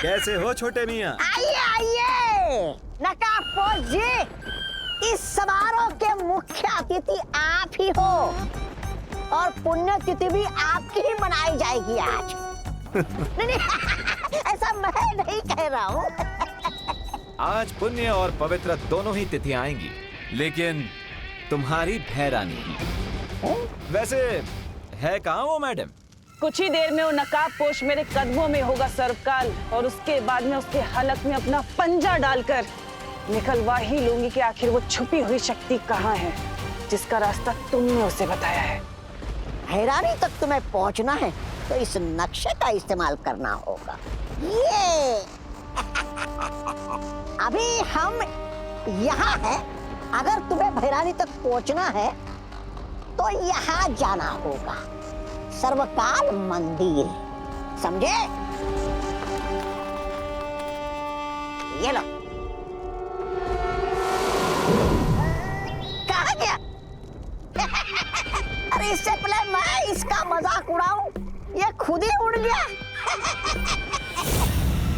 कैसे हो छोटे मियाँ? आइए आइए नकाबपोश जी, इस समारोह के मुख्य अतिथि आप ही हो और पुण्यतिथि भी आपकी ही मनाई जाएगी आज। नहीं, ऐसा मैं नहीं कह रहा हूँ। आज पुण्य और पवित्र दोनों ही तिथियां आएंगी, लेकिन तुम्हारी भैरानी वैसे है कहाँ वो मैडम? कुछ ही देर में वो नकाबपोश मेरे कदमों में होगा सर्वकाल, और उसके बाद में उसके हलक में अपना पंजा डालकर निकलवा ही लूंगी कि आखिर वो छुपी हुई शक्ति कहाँ है जिसका रास्ता तुमने उसे बताया है। हैरानी तक तुम्हें पहुंचना है तो इस नक्शे का इस्तेमाल करना होगा। ये अभी हम यहाँ हैं। अगर तुम्हें भैरानी तक पहुंचना है तो यहाँ जाना होगा, सर्वकाल मंदिर, समझे? ये लो। कहाँ गया? अरे इससे पहले मैं इसका मजाक उड़ाऊं, ये खुद ही उड़ गया।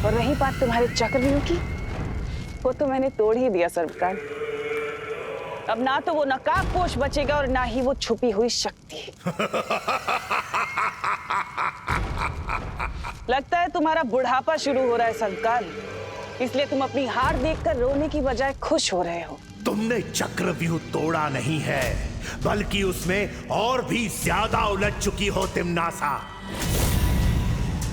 और रही बात तुम्हारे चक्रव्यूह की, वो तो मैंने तोड़ ही दिया सर्वकाल। अब ना तो वो नकाबपोश बचेगा और ना ही वो छुपी हुई शक्ति। लगता है तुम्हारा बुढ़ापा शुरू हो रहा है सर्वकाल, इसलिए तुम अपनी हार देखकर रोने की बजाय खुश हो रहे हो। तुमने चक्रव्यूह तोड़ा नहीं है, बल्कि उसमें और भी ज्यादा उलझ चुकी हो तिम्नासा,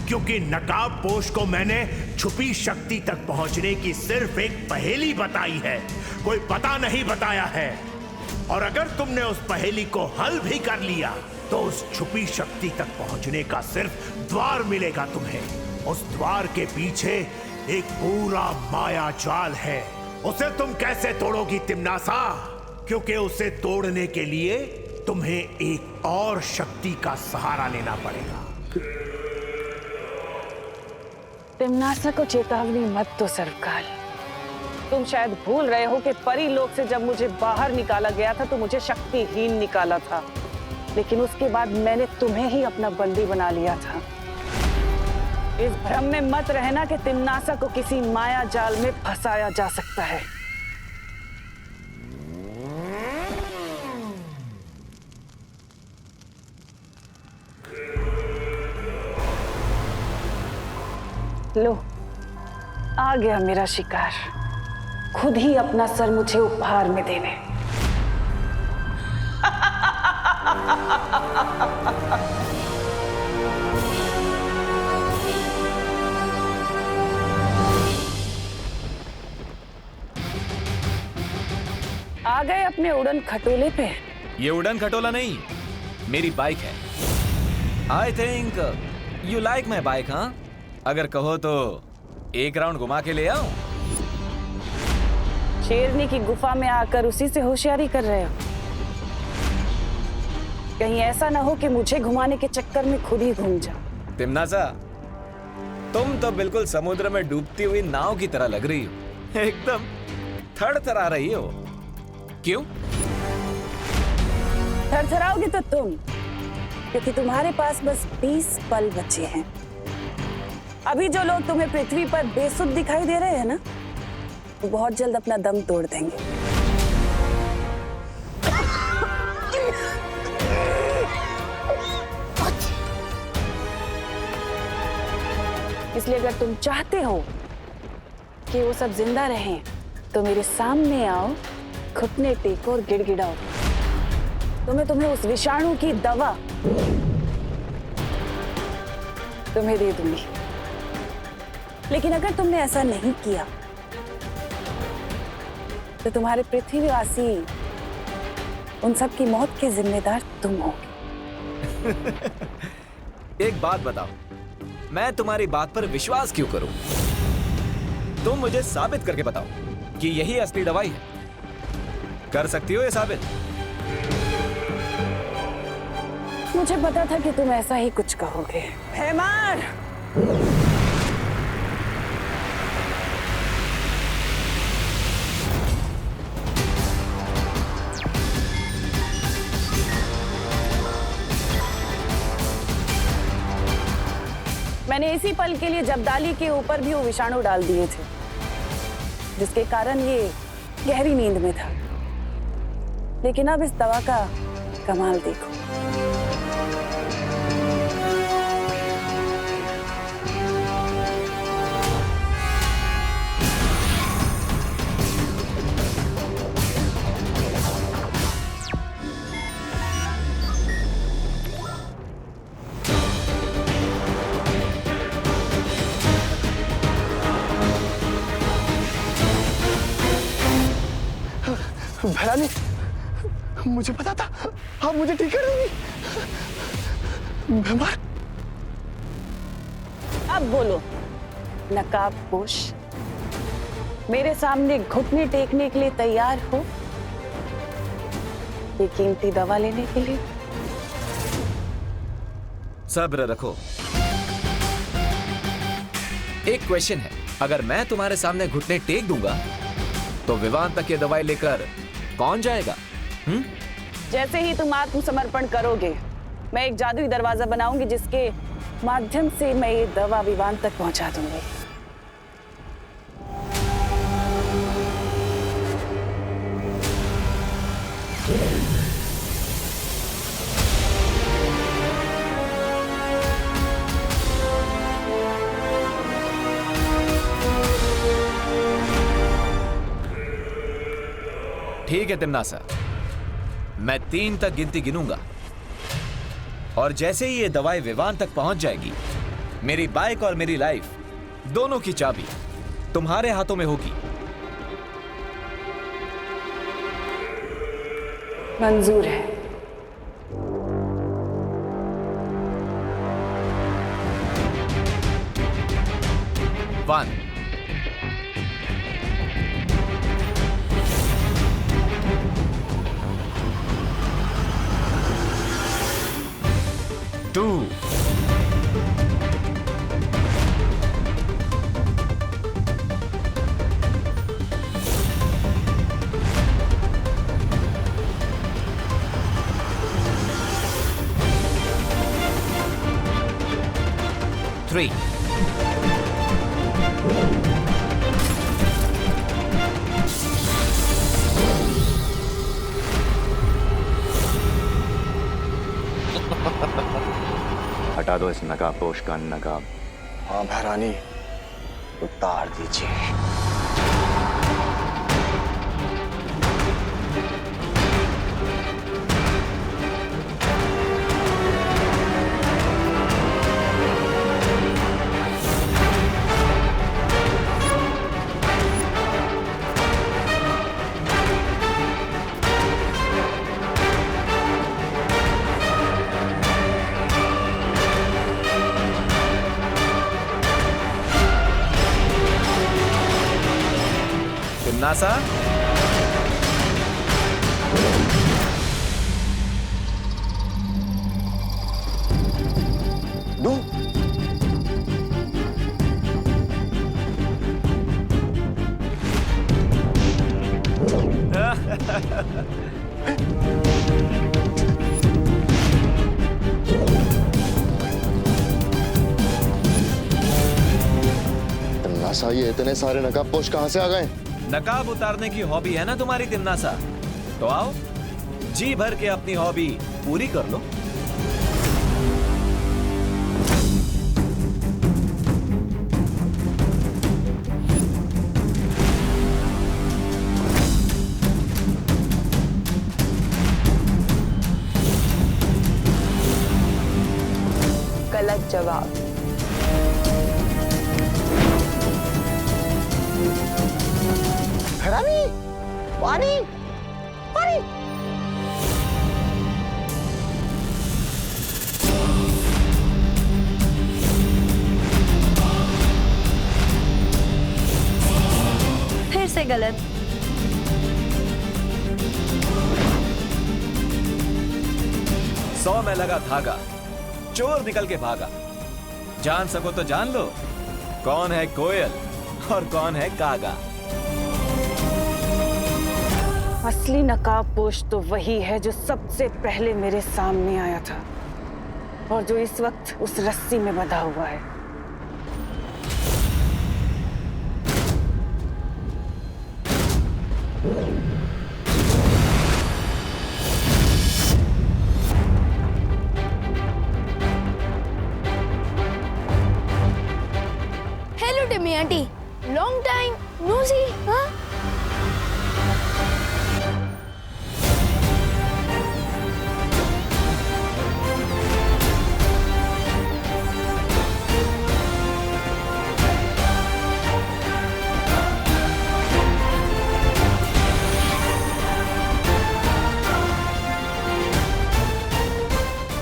क्योंकि नकाबपोश को मैंने छुपी शक्ति तक पहुंचने की सिर्फ एक पहेली बताई है, कोई पता नहीं बताया है। और अगर तुमने उस पहेली को हल भी कर लिया तो उस छुपी शक्ति तक पहुंचने का सिर्फ द्वार मिलेगा तुम्हें। उस द्वार के पीछे एक पूरा माया जाल है, उसे तुम कैसे तोड़ोगी तिम्नासा? क्योंकि उसे तोड़ने के लिए तुम्हें एक और शक्ति का सहारा लेना पड़ेगा। तिम्नासा को चेतावनी मत दो सर्वकाल। तुम शायद भूल रहे हो कि परी लोक से जब मुझे बाहर निकाला गया था तो मुझे शक्तिहीन निकाला था, लेकिन उसके बाद मैंने तुम्हें ही अपना बंदी बना लिया था। इस भ्रम में मत रहना कि तिम्नासा को किसी माया जाल में फंसाया जा सकता है। लो, आ गया मेरा शिकार, खुद ही अपना सर मुझे उपहार में देने। आ गए अपने उड़न खटोले पे। ये उड़न खटोला नहीं, मेरी बाइक है। I think you like my bike, हाँ? अगर कहो तो एक राउंड घुमा के ले आऊं? शेरनी की गुफा में आकर उसी से होशियारी कर रहे हो? कहीं ऐसा ना हो कि मुझे घुमाने के चक्कर में खुद ही घूम जाओ। तिम्नासा, तुम तो बिल्कुल समुद्र में डूबती हुई नाव की तरह लग रही हो, एकदम थरथरा रही हो। क्यों? थरथराओगे तो तुम, क्योंकि तुम्हारे पास बस 20 पल बचे हैं। अभी जो लोग तुम्हें पृथ्वी पर बेसुध दिखाई दे रहे हैं ना, वो बहुत जल्द अपना दम तोड़ देंगे। इसलिए अगर तुम चाहते हो कि वो सब जिंदा रहें, तो मेरे सामने आओ, घुटने टेको और गिड़गिड़ाओ, तो मैं तुम्हें उस विषाणु की दवा तुम्हें दे दूंगी। लेकिन अगर तुमने ऐसा नहीं किया तो तुम्हारे पृथ्वीवासी उन सब की मौत के जिम्मेदार तुम होगे। एक बात बताओ, मैं तुम्हारी बात पर विश्वास क्यों करूं? तुम मुझे साबित करके बताओ कि यही असली दवाई है। कर सकती हो ये साबित? मुझे पता था कि तुम ऐसा ही कुछ कहोगे। हैमार! मैं मैंने इसी पल के लिए जब्दाली के ऊपर भी वो विषाणु डाल दिए थे, जिसके कारण ये गहरी नींद में था। लेकिन अब इस दवा का कमाल देखो। भैरानी, मुझे पता था आप मुझे ठीक कर देंगी। मैं अब बोलो नकाबपोश, मेरे सामने घुटने टेकने के लिए तैयार हो ये कीमती दवा लेने के लिए? सब्र रखो। एक क्वेश्चन है, अगर मैं तुम्हारे सामने घुटने टेक दूंगा तो विवान तक ये दवाई लेकर कौन जाएगा? जैसे ही तुम आत्मसमर्पण करोगे, मैं एक जादुई दरवाजा बनाऊंगी जिसके माध्यम से मैं ये दवा विवान तक पहुंचा दूंगी। ठीक है तिम्नासा, मैं 3 तक गिनती गिनूंगा और जैसे ही ये दवाई विवान तक पहुंच जाएगी, मेरी बाइक और मेरी लाइफ दोनों की चाबी तुम्हारे हाथों में होगी। मंजूर है। वन, 2, 3, हटा दो इस नकाबपोश का नकाब। हाँ भैरानी, उतार दीजिए। तिम्नासा, दो। तिम्नासा, ये इतने सारे नकाबपोश कहां से आ गए? नकाब उतारने की हॉबी है ना तुम्हारी तिम्नासा, तो आओ जी भर के अपनी हॉबी पूरी कर लो। गलत जवाब। भैरानी, पानी, पानी। फिर से गलत। सौ में लगा धागा, चोर निकल के भागा। जान सको तो जान लो, कौन है कोयल और कौन है कागा। असली नकाबपोश तो वही है जो सबसे पहले मेरे सामने आया था और जो इस वक्त उस रस्सी में बंधा हुआ है। Hello Timmy aunty, long time no see. हाँ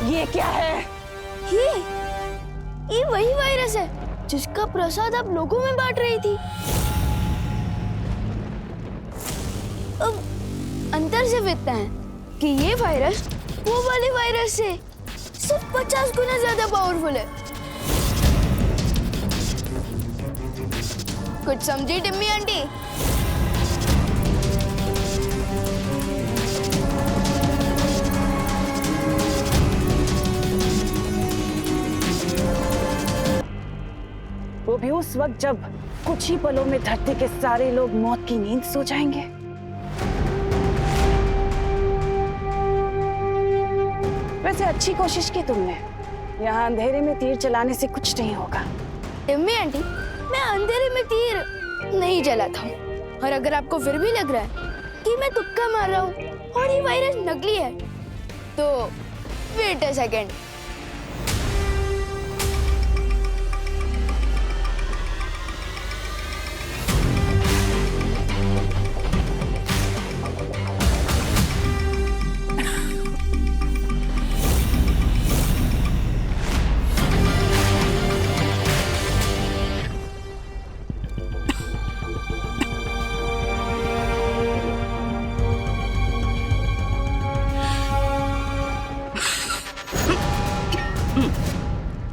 ये क्या है? ये वही वायरस है जिसका प्रसाद आप लोगों में बांट रही थी। अब अंतर सिर्फ इतना है कि ये वायरस वो वाले वायरस से सिर्फ 50 गुना ज्यादा पावरफुल है। कुछ समझी टिम्मी आंटी? वो भी उस वक्त जब कुछ ही पलों में धरती के सारे लोग मौत की नींद सो जाएंगे। वैसे अच्छी कोशिश की तुमने। यहाँ अंधेरे में तीर चलाने से कुछ नहीं होगा। टिम्मी आंटी, मैं अंधेरे में तीर नहीं चलाता हूँ। और अगर आपको फिर भी लग रहा है कि मैं तुक्का मार रहा हूँ और ये वायरस नकली है, तो wait a second.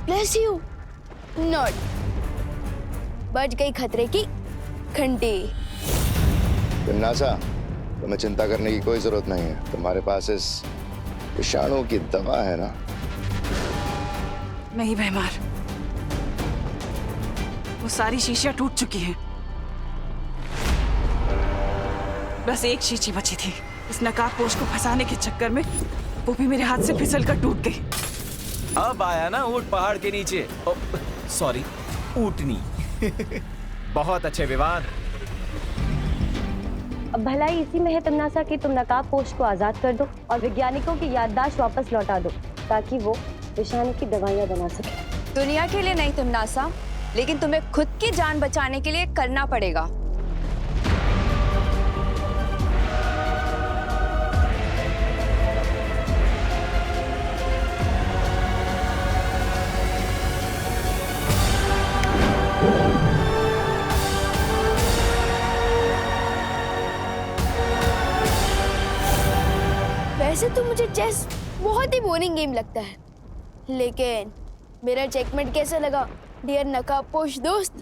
Bless you. Not. बच गई खतरे की घंटी। नासा, तुम्हें चिंता करने की कोई जरूरत नहीं है। तुम्हारे पास इस विषाणु की दवा है ना? नहीं बेमार, वो सारी शीशियां टूट चुकी हैं। बस एक शीशी बची थी। इस नकाबपोश को फंसाने के चक्कर में वो भी मेरे हाथ से फिसल कर टूट गई। अब आया ना ऊंट पहाड़ के नीचे। सॉरी, ऊंटनी। बहुत अच्छे विवान। अब भलाई इसी में है तमनासा कि तुम नकाबपोश को आजाद कर दो और वैज्ञानिकों की याददाश्त वापस लौटा दो ताकि वो विषाणु की दवाइयां बना सके। दुनिया के लिए नहीं तमनासा, लेकिन तुम्हें खुद की जान बचाने के लिए करना पड़ेगा। वैसे तो मुझे चेस बहुत ही बोरिंग गेम लगता है, लेकिन मेरा चेकमेट कैसा लगा डियर नकाबपोश दोस्त?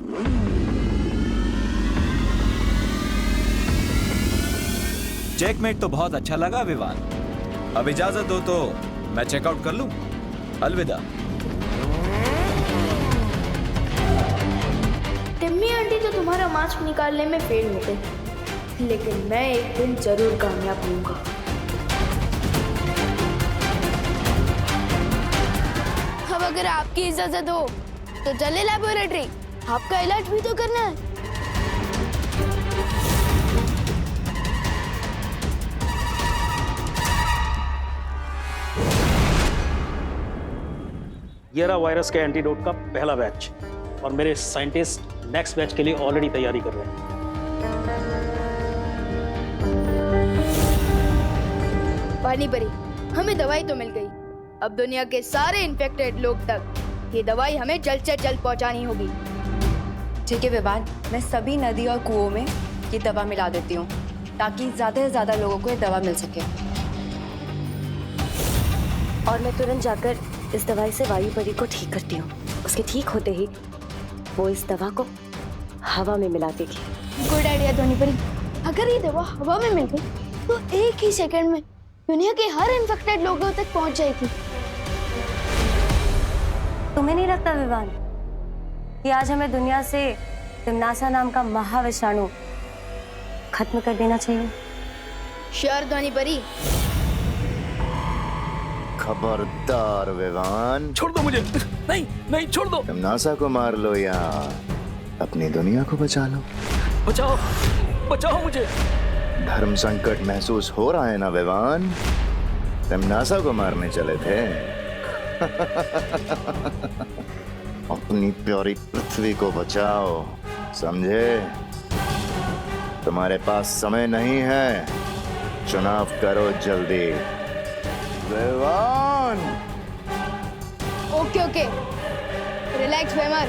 चेकमेट तो बहुत अच्छा लगा विवान। अब इजाजत दो तो मैं चेकआउट कर लूं। अलविदा। टिम्मी आंटी तो तुम्हारा मास्क निकालने में फेल हो गई, लेकिन मैं एक दिन जरूर कामयाब होऊंगा। अब अगर आपकी इजाजत हो तो चले लैबोरेटरी, आपका इलाज भी तो करना है। ये रहा वायरस के एंटीडोट का पहला बैच और मेरे साइंटिस्ट नेक्स्ट बैच के लिए ऑलरेडी तैयारी कर रहे हैं। पानी परी, हमें दवाई तो मिल गई। अब दुनिया के सारे इन्फेक्टेड लोग तक ये दवाई हमें जल्द से जल्द पहुंचानी होगी। ठीक है विवान, मैं सभी नदी और कुओं में ये दवा मिला देती हूँ ताकि ज्यादा से ज्यादा लोगों को ये दवा मिल सके। और मैं तुरंत जाकर इस दवाई से वायु परी को ठीक करती हूँ। उसके ठीक होते ही वो इस दवा को हवा में मिला देगी। गुड आइडिया धोनी परी। अगर ये दवा हवा में मिल गई तो एक ही सेकंड में दुनिया के हर इन्फेक्टेड लोगों तक पहुंच जाएगी। तुम्हें नहीं लगता विवान कि आज हमें दुनिया से तिमनासा नाम का महाविषाणु खत्म कर देना चाहिए। श्योर ध्वनि परी? खबरदार विवान, छोड़ दो मुझे। नहीं नहीं, छोड़ दो। तमनासा को मार लो या अपनी दुनिया को बचा लो। बचाओ, बचाओ मुझे। धर्म संकट महसूस हो रहा है ना विवान? तमनासा को मारने चले थे। अपनी प्यारी पृथ्वी को बचाओ, समझे? तुम्हारे पास समय नहीं है, चुनाव करो जल्दी। विवान! ओके ओके, रिलैक्स वेमर,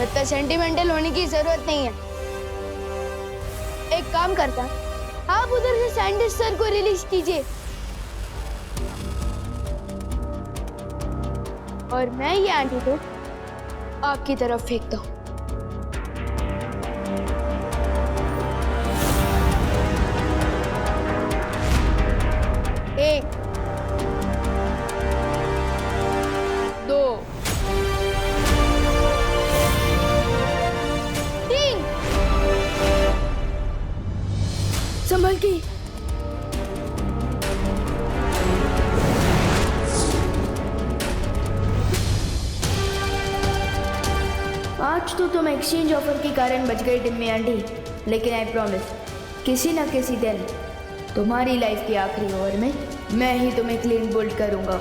इतना सेंटिमेंटल होने की जरूरत नहीं है। एक काम करता, आप उधर से साइंटिस्ट सर को रिलीज कीजिए और मैं ये एंटीडोट आपकी तरफ फेंकता हूँ। एक, दो, तीन, संभल के। आज तो तुम एक्सचेंज ऑफर के कारण बच गई टिम्मी आंटी, लेकिन आई प्रॉमिस किसी न किसी दिन तुम्हारी लाइफ की आखिरी ओवर में मैं ही तुम्हें क्लीन बोल्ड करूंगा।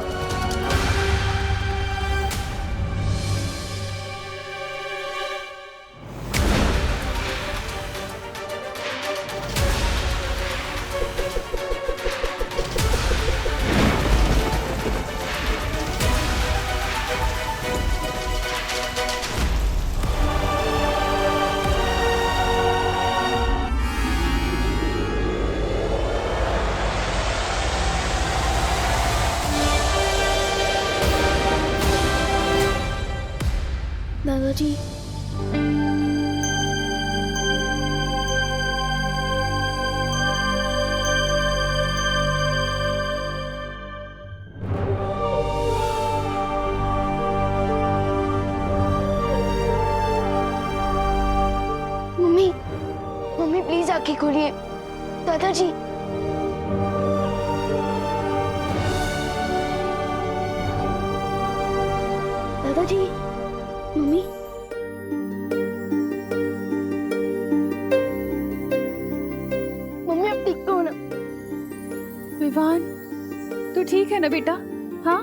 दादाजी, मम्मी मम्मी प्लीज आंखें खोलिए। दादाजी, दादाजी, मम्मी, मम्मी अब ठीक तो हो ना? विवान, तू ठीक है ना बेटा? हाँ?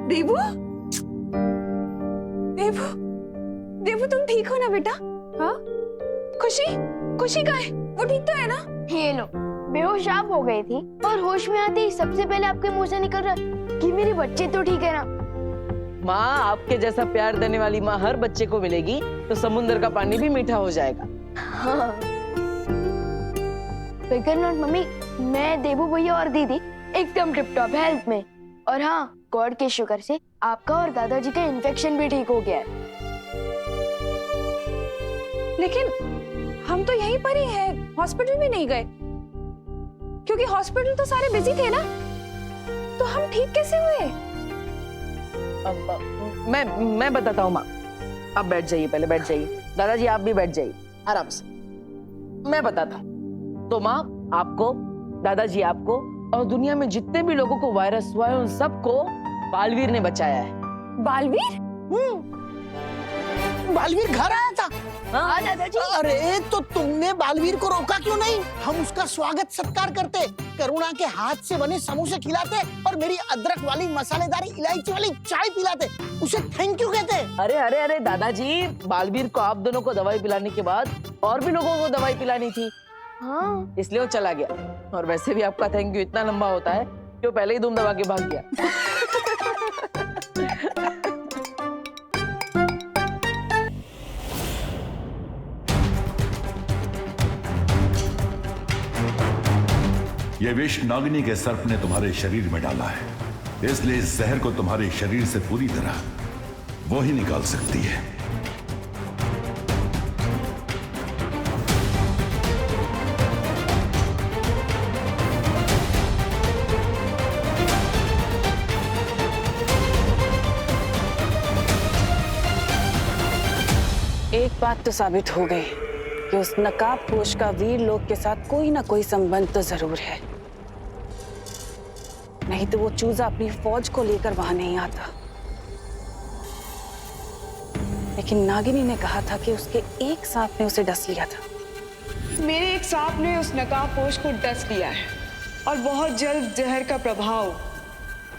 देवू, देवू, देवू तुम ठीक हो ना बेटा? हाँ? खुशी, खुशी कहाँ है? वो ठीक तो है ना? ये लो, बेहोश आप हो गई थी और होश में आते ही सबसे पहले आपके मुंह से निकल रहा कि मेरे बच्चे तो ठीक है ना। माँ, आपके जैसा प्यार देने वाली माँ हर बच्चे को मिलेगी तो समुद्र का पानी भी मीठा हो जाएगा। हाँ। फिकर नॉट मम्मी, मैं, देवू भैया और दीदी एकदम टिप टॉप हेल्थ में। और हाँ, गॉड के शुक्र से आपका और दादाजी का इन्फेक्शन भी ठीक हो गया है। लेकिन हम तो यहीं पर ही हैं, हॉस्पिटल भी नहीं गए, क्योंकि हॉस्पिटल तो सारे बिजी थे ना। तो हम ठीक कैसे हुए? मैं बताता हूँ माँ, आप बैठ जाइए, पहले बैठ जाइए। दादाजी आप भी बैठ जाइए आराम से, मैं बताता हूँ। तो माँ, आपको, दादाजी आपको और दुनिया में जितने भी लोगों को वायरस हुआ है उन सबको बालवीर ने बचाया है। बालवीर? बालवीर घर आया था? हाँ दादाजी। अरे तो तुमने बालवीर को रोका क्यों नहीं? हम उसका स्वागत सत्कार करते, करुणा के हाथ से बने समोसे खिलाते और मेरी अदरक वाली मसालेदार इलायची वाली चाय पिलाते, उसे थैंक यू कहते। अरे अरे अरे दादाजी, बालवीर को आप दोनों को दवाई पिलाने के बाद और भी लोगों को दवाई पिलानी थी। हाँ। इसलिए वो चला गया। और वैसे भी आपका थैंक यू इतना लंबा होता है कि वो पहले ही धूम दबा के भाग गया। ये विष नागिनी के सर्प ने तुम्हारे शरीर में डाला है, इसलिए इस जहर को तुम्हारे शरीर से पूरी तरह वो ही निकाल सकती है। बात तो साबित हो गई कि उस नकाबपोश का वीर लोग के साथ कोई ना कोई संबंध तो जरूर है, नहीं तो वो चूजा अपनी फौज को लेकर वहां नहीं आता। लेकिन नागिनी ने कहा था कि उसके एक सांप ने उसे डस लिया था। मेरे एक सांप ने उस नकाबपोश को डस लिया है और बहुत जल्द जहर का प्रभाव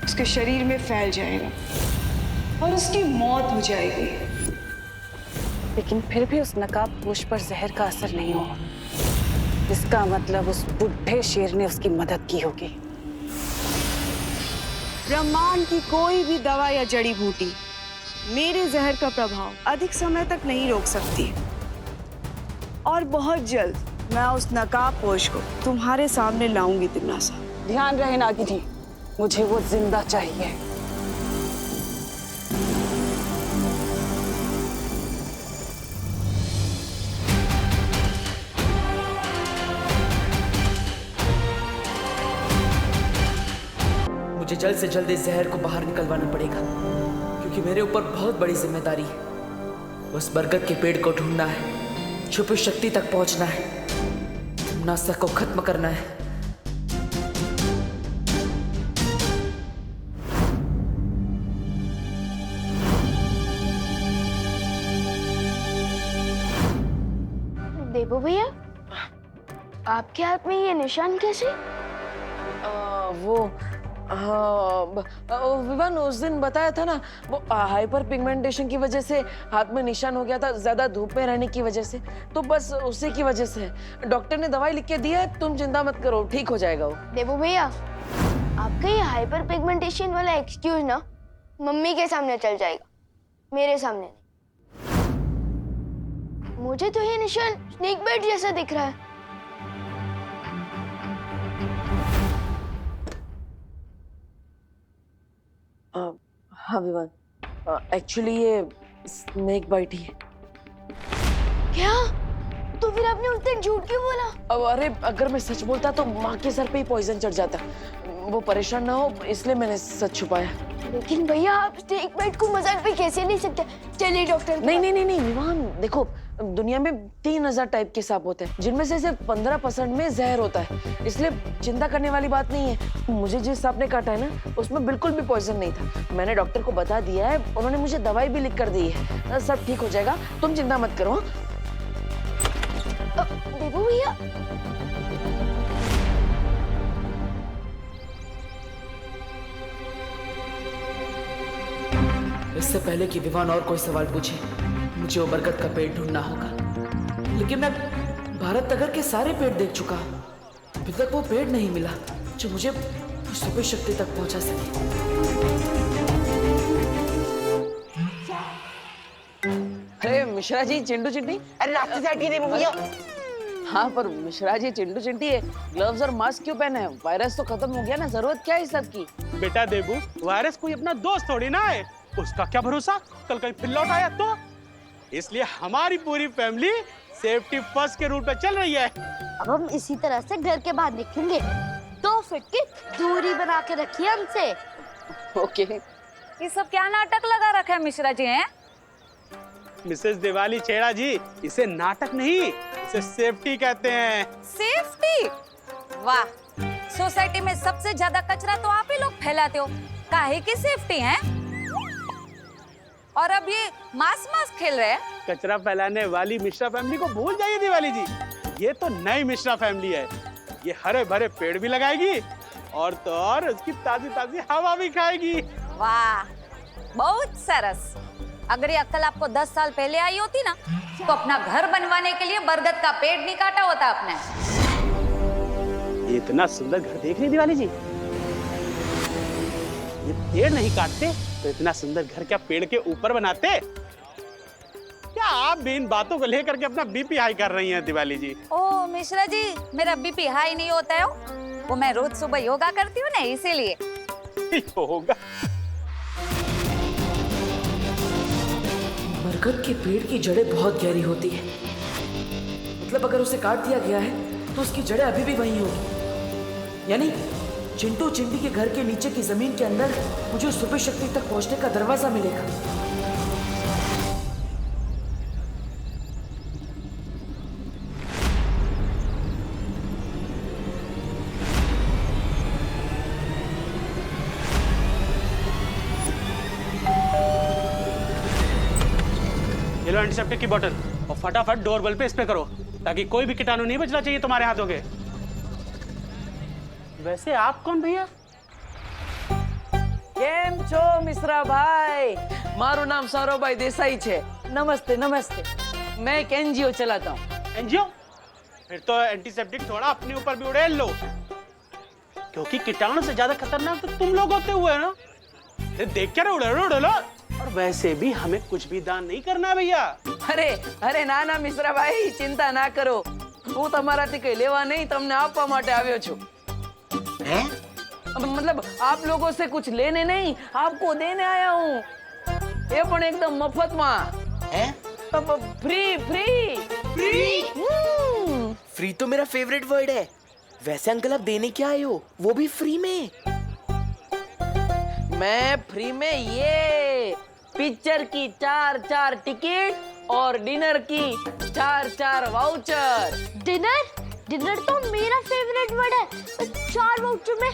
उसके शरीर में फैल जाएगा और उसकी मौत हो जाएगी। लेकिन फिर भी उस नकाबपोश पर जहर का असर नहीं हुआ। इसका मतलब उस बुढ़े शेर ने उसकी मदद की होगी। ब्रह्मांड की कोई भी दवा या जड़ी बूटी मेरे जहर का प्रभाव अधिक समय तक नहीं रोक सकती और बहुत जल्द मैं उस नकाबपोश को तुम्हारे सामने लाऊंगी तिमनासा। ध्यान रहे नागिनी, मुझे वो जिंदा चाहिए। मुझे जल्द से जल्द इस जहर को बाहर निकलवाना पड़ेगा, क्योंकि मेरे ऊपर बहुत बड़ी जिम्मेदारी है। उस बरगद के पेड़ को ढूंढना है, छुपी शक्ति तक पहुंचना है, तिमनासा को खत्म करना है। देवू भैया, आपके हाथ में ये निशान कैसे? विवान उस दिन बताया था ना, वो हाइपर पिगमेंटेशन की वजह से हाथ में निशान हो गया था, ज्यादा धूप में रहने की वजह से, तो बस उसी की वजह से। डॉक्टर ने दवाई लिख के दी है, तुम चिंता मत करो, ठीक हो जाएगा वो। देवू भैया, आपका ये हाइपर पिगमेंटेशन वाला एक्सक्यूज ना मम्मी के सामने चल जाएगा, मेरे सामने नहीं। मुझे तो ये निशान स्नेक बाइट जैसा दिख रहा है। हाँ विवान, एक्चुअली ये स्नेक बाइट ही है। क्या? तो फिर आपने उस दिन झूठ क्यों बोला? अब अरे अगर मैं सच बोलता तो माँ के सर पे ही पॉइजन चढ़ जाता, वो परेशान ना हो इसलिए मैंने सच छुपाया। लेकिन भैया आप स्नेक बाइट को मजाक पे कैसे नहीं सकते? चलिए डॉक्टर। नहीं विवान, देखो दुनिया में 3000 टाइप के सांप होते हैं, जिनमें से सिर्फ 15% में जहर होता है, इसलिए चिंता करने वाली बात नहीं है। मुझे जिस सांप ने काटा है ना, उसमें बिल्कुल भी पॉइजन नहीं था। मैंने डॉक्टर को बता दिया है, उन्होंने मुझे दवाई भी लिख कर दी है, सब ठीक हो जाएगा, तुम चिंता मत करो। देवू भैया, इससे पहले कि विवान और कोई सवाल पूछे, मुझे वो बरगद का पेड़ ढूंढना होगा। लेकिन मैं भारत नगर के सारे पेड़ देख चुका, अभी तक वो पेड़ नहीं मिला जो मुझे सुपर शक्ति तक पहुंचा सके। अरे मिश्रा जी, चिंटू चिंटी, अरे रास्ते से हटिए भैया। हाँ पर मिश्रा जी, चिंटू चिंटी है, ग्लव्स और मास्क क्यों पहने हैं? वायरस तो खत्म हो गया ना, जरूरत क्या है इस सब की? बेटा देबू, वायरस कोई अपना दोस्त थोड़ी ना है, उसका क्या भरोसा कल कहीं फिर लौट आया तो। इसलिए हमारी पूरी फैमिली सेफ्टी फर्स्ट के रूट पे चल रही है। अब हम इसी तरह से घर के बाहर निकलेंगे, 2 फीट की दूरी बना के रखिए हमसे। ओके। ये सब क्या नाटक लगा रखा है मिश्रा जी हैं? मिसेस दिवाली छेड़ा जी, इसे नाटक नहीं, इसे सेफ्टी कहते हैं। सेफ्टी? वाह, सोसाइटी में सबसे ज्यादा कचरा तो आप ही लोग फैलाते हो, काहे की सेफ्टी है? और अब ये मास खेल रहे हैं। कचरा फैलाने वाली मिश्रा फैमिली को भूल जाइए दिवाली जी, ये तो नई मिश्रा फैमिली है। ये हरे भरे पेड़ भी लगाएगी और तो और उसकी ताजी ताजी हवा भी खाएगी। वाह, बहुत सरस। अगर ये अक्ल आपको 10 साल पहले आई होती ना, तो अपना घर बनवाने के लिए बरगद का पेड़ नहीं काटा होता आपने। ये इतना सुंदर घर देख रही दिवाली जी, ये पेड़ नहीं काटते तो इतना सुंदर घर क्या पेड़ के ऊपर बनाते? क्या आप भी इन बातों को लेकर के अपना बीपी हाई कर रही हैं दिवाली जी? ओ मिश्रा जी, मेरा बीपी हाई नहीं होता है, वो मैं रोज सुबह योगा करती हूँ ना, इसीलिए। योगा? बरगद के पेड़ की जड़ें बहुत गहरी होती है, मतलब अगर उसे काट दिया गया है तो उसकी जड़ें अभी भी वहीं होगी। यानी चिंटू चिंटी के घर के नीचे की जमीन के अंदर मुझे सुपर शक्ति तक पहुंचने का दरवाजा मिलेगा। लो एंटीसेप्टिक की बोतल और फटाफट डोरबेल पे स्प्रे करो ताकि कोई भी कीटाणु नहीं बचना चाहिए तुम्हारे हाथों के। वैसे आप कौन भैया? કેમ છો મિશ્રા ભાઈ? મારું નામ સૌરભભાઈ દેસાઈ છે। નમસ્તે નમस्ते। मैं एक एनजीओ चलाता हूँ। एनजीओ? फिर तो एंटीसेप्टिक थोड़ा अपने ऊपर भी उड़ेल लो, क्योंकि कीटाणु से ज्यादा खतरनाक तो तुम लोग होते हुए ना। देख क्या उड़े लो। और वैसे भी हमें कुछ भी दान नहीं करना है भैया। अरे अरे ना ना मिश्रा भाई चिंता ना करो, હું તમારાથી કઈ લેવા નહીં, તમને આપવા માટે આવ્યો છું। मतलब आप लोगों से कुछ लेने नहीं, आपको देने आया हूँ। ये पण एकदम मफत में। फ्री फ्री फ्री फ्री तो मेरा फेवरेट वर्ड है। वैसे अंकल आप देने क्या आए हो, वो भी फ्री में? मैं फ्री में ये पिक्चर की 4 टिकट और डिनर की 4 वाउचर। डिनर तो मेरा फेवरेट वर्ड है। 4 वाउचर में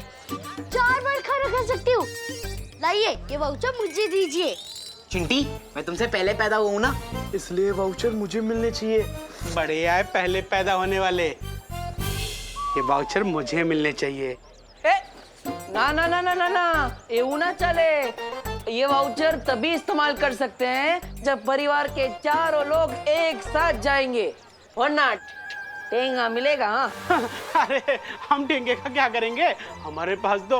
4 बार खाना खा सकती हूँ। लाइए ये वाउचर मुझे दीजिए। चिंटी मैं तुमसे पहले पैदा हुआ हूँ ना, इसलिए वाउचर मुझे मिलने चाहिए। बड़े आए पहले पैदा होने वाले, ये वाउचर मुझे मिलने चाहिए। ना ना ना ना ना ना, ये ना चले। ये वाउचर तभी इस्तेमाल कर सकते हैं जब परिवार के चारों लोग एक साथ जाएंगे, वरना टेंगा मिलेगा। हाँ। अरे हम टेंगे का क्या करेंगे, हमारे पास तो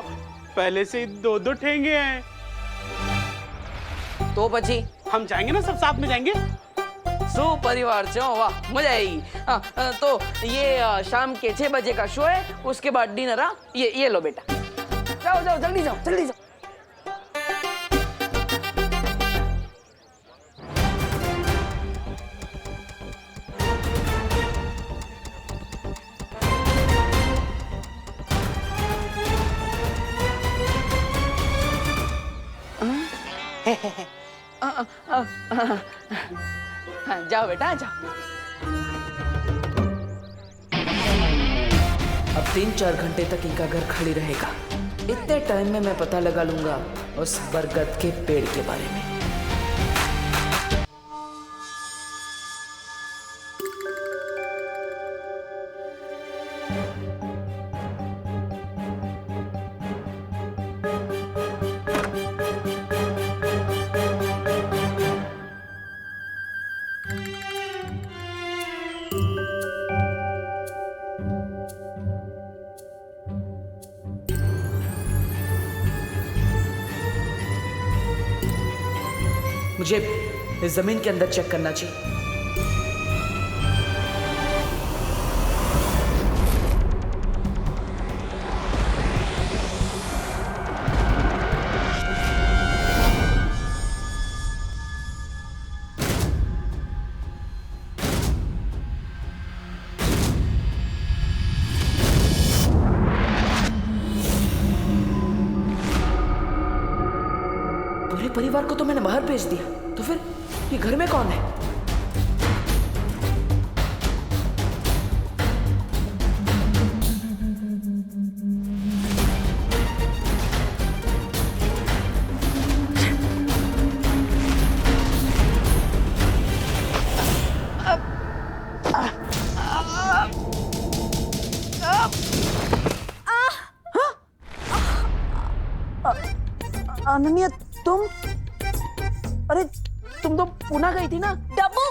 पहले से ही 2 ठेंगे हैं। तो बची हम जाएंगे ना, सब साथ में जाएंगे। परिवार से वाह मजा आएगी। तो ये शाम के 6 बजे का शो है, उसके बाद डिनर। ये लो बेटा, जाओ जाओ जल्दी जाओ जल्दी जाओ। जाओ बेटा जाओ। अब 3-4 घंटे तक इनका घर खाली रहेगा। इतने टाइम में मैं पता लगा लूंगा उस बरगद के पेड़ के बारे में। मुझे इस जमीन के अंदर चेक करना चाहिए। पूरे परिवार को तो मैंने बाहर भेज दिया, तो फिर ये घर में कौन है? अनन्या तुम, अरे तुम तो पुणे गई थी ना? डब्बू,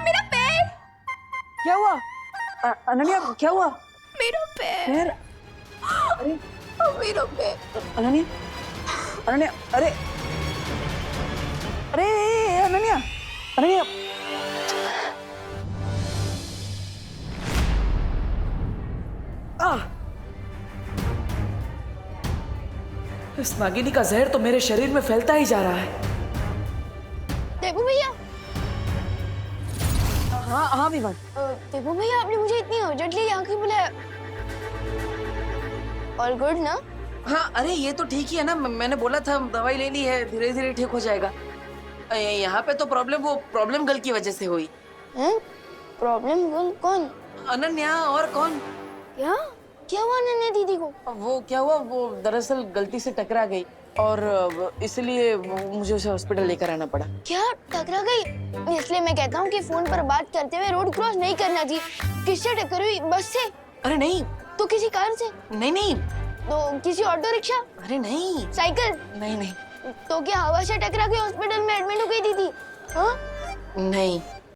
मेरा पैर। क्या हुआ अनन्या, क्या हुआ? मेरा पैर। अरे मेरा पैर। अनन्या अनन्या, अरे अरे अनन्या अनन्या, इस नागिनी का जहर तो मेरे शरीर में फैलता ही जा रहा है। देबू भैया। हाँ हाँ विमान। देबू भैया आपने मुझे इतनी अर्जेंटली यहाँ क्यों बुलाया? ऑल गुड ना? हाँ अरे ये तो ठीक ही है ना, मैंने बोला था दवाई लेनी है, धीरे धीरे ठीक हो जाएगा। यहाँ पे तो प्रॉब्लम गर्ल की वजह से हुई। प्रॉब्लम गर्ल कौन? अनन्या, और कौन? क्या हुआ अनन्या दीदी को? वो क्या हुआ, वो दरअसल गलती से टकरा गई और इसलिए मुझे उसे हॉस्पिटल लेकर आना पड़ा। क्या टकरा गई? इसलिए मैं कहता हूँ कि फोन पर बात करते हुए रोड क्रॉस नहीं करना थी। किससे टक्कर हुई? बस से? अरे नहीं। तो किसी कार से? नहीं नहीं। तो किसी ऑटो रिक्शा? अरे नहीं। साइकिल? नहीं नहीं। तो क्या हवा से टकरा के हॉस्पिटल में एडमिट हो गई थी? हाँ? नहीं।